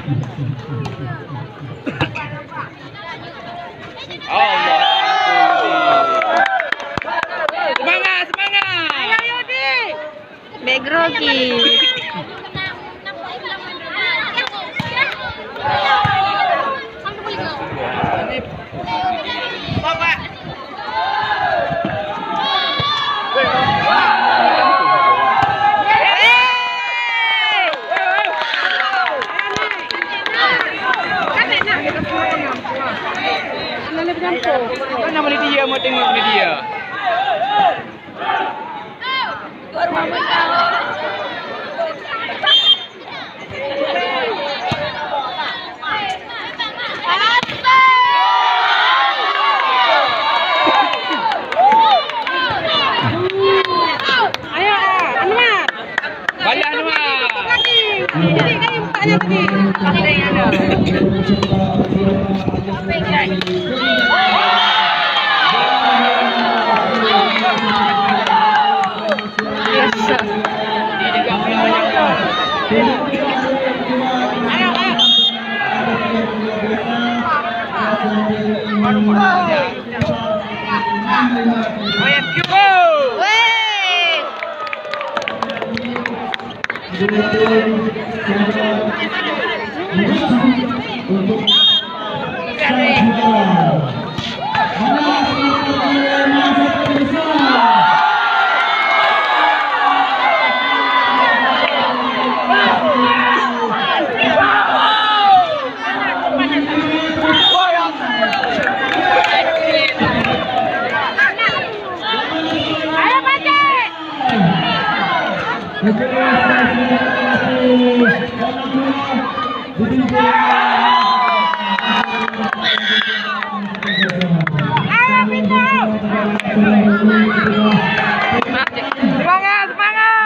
Semangat, semangat. Ayo Yudi. Bek grogi. Bapak. Nama dia mau tengok dia. Ayo Anwar. Balik Anwar. Jadi kali bukanya tadi. Ada yang ada. Semangat, semangat.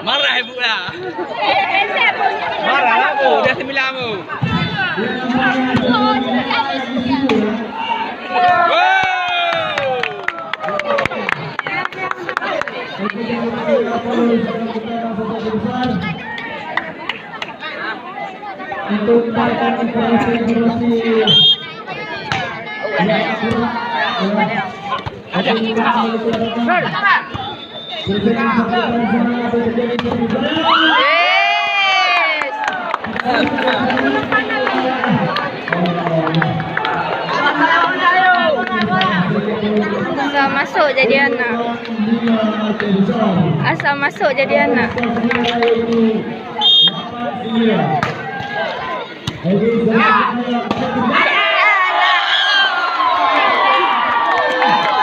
Marah ibu lah. Marah lah bu, dah 9 bu. Asal masuk jadi anak. Asal masuk jadi anak.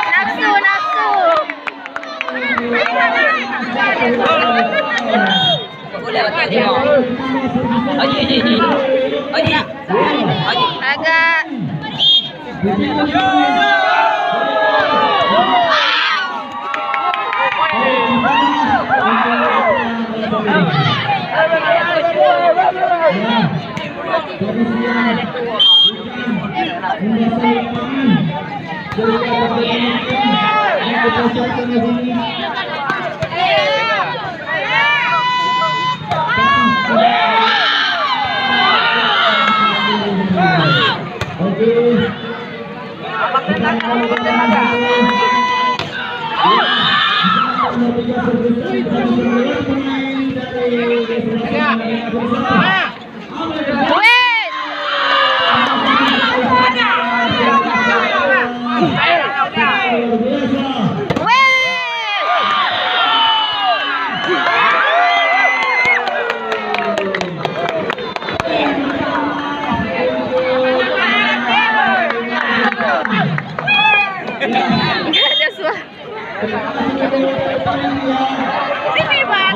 Nafsu, nafsu. Agak. Nggak ada suara. Sini Bang.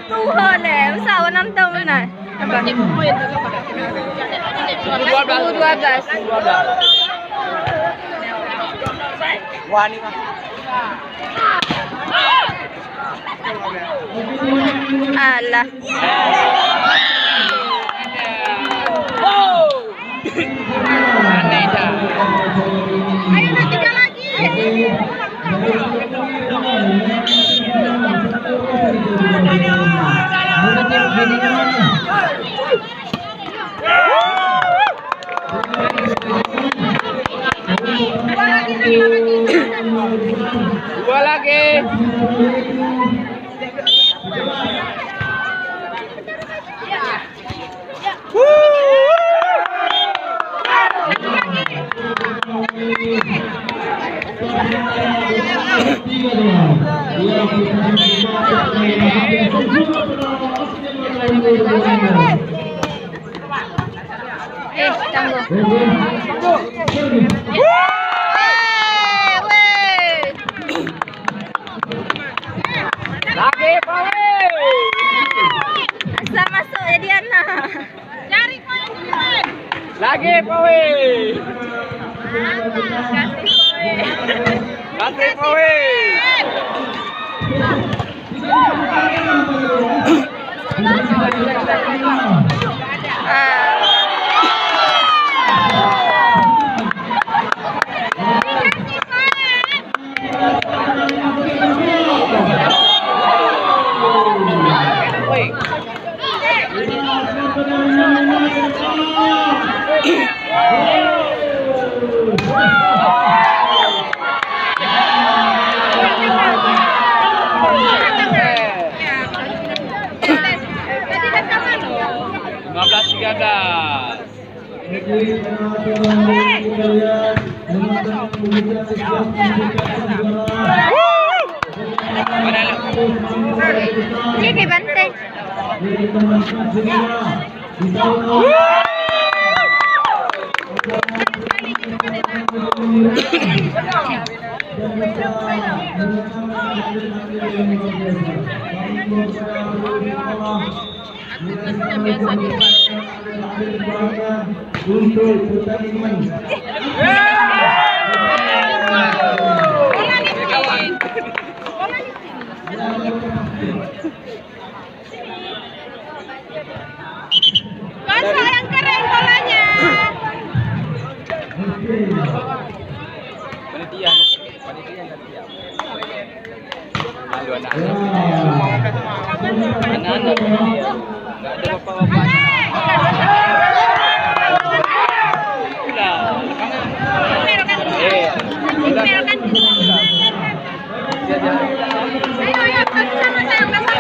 Tuhan usaha 6 tahun nah. 12. Wah, ini mah. Alah. Ayo nak tiga lagi. Dua lagi. Lagi, Pawe. Asal masuk jadi anak. Cari poin. Lagi, Pawe. Kasih Pawe. Ini banteng. Biasa untuk pertandingan. Bola di sini. Bola di sini. Masa yang keren bolanya. Panitia dah siap. Lalu anak-anak. Anak-anak. Tak ada bapa-bapa. Ayo, sama saya, sama.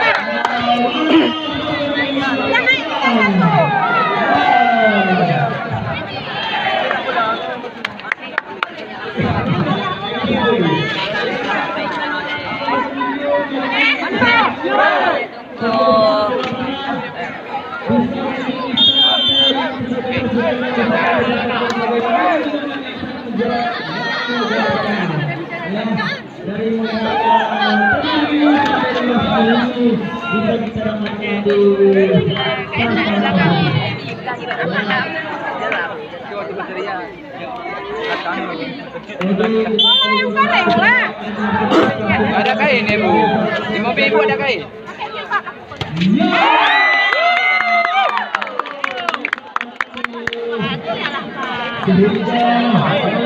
Jangan kita satu. Bola yang goreng lah. Ada kain ya Bu? Di mobil Ibu ada kain?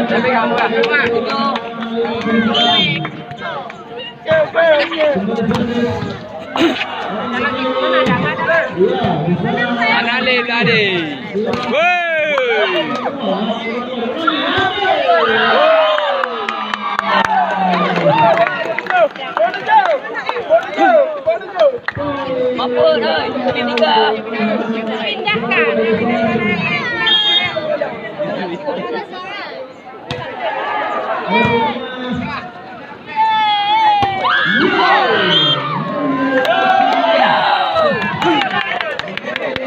Tapi kamu kan? Anak le tadi. Apa dah? Pindah. Pindahkan.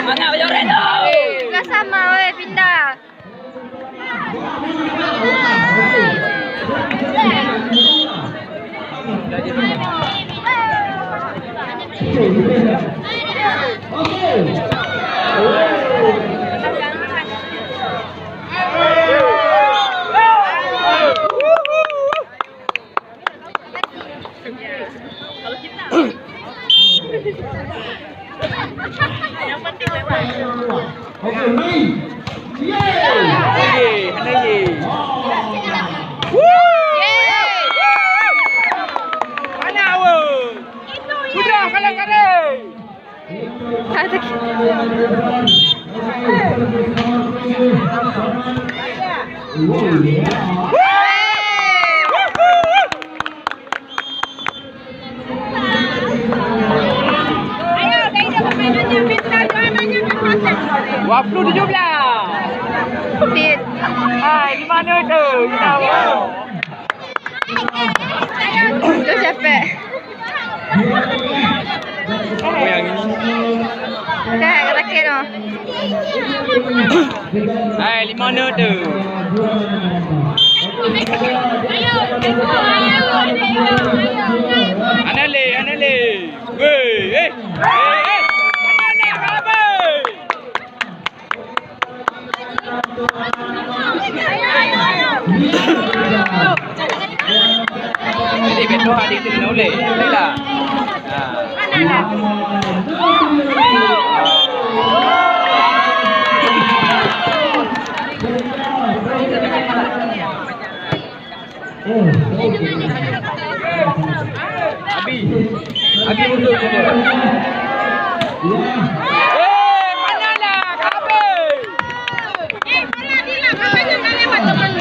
Mana baju Reno? Enggak sama, weh, pindah. Yang penting lewat. Okey, Mei. Mana wo? Sudah kalang-kalang. Ayo, dari dia permainannya pintar, jualannya berproses. 2017. Pit. Hai, di mana tu? Tahu. Itu siapa? Oh yang ini. Dah, kata kira. Hai, di mana tu? Anale. Weh, Anale apa? Jadi betul adik tu boleh. Baiklah. Abi mundur kita. Mana lah kabe? Bola dia, makanya tak lewat teman.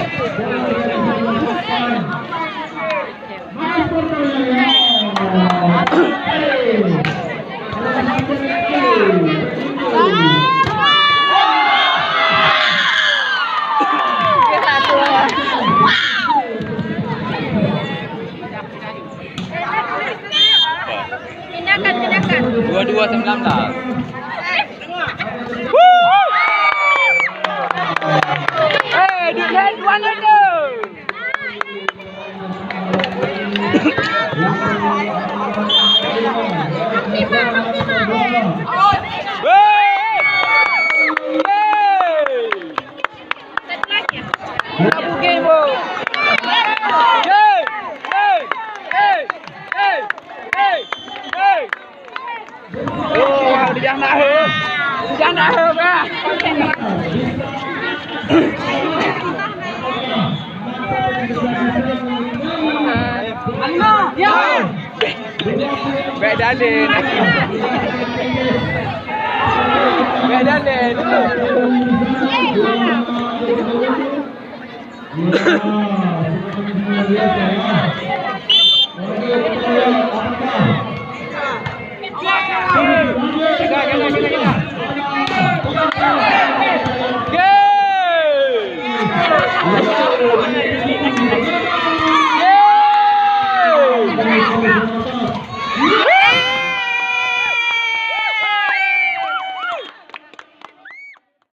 dalin. Kat dalin tu. Gol!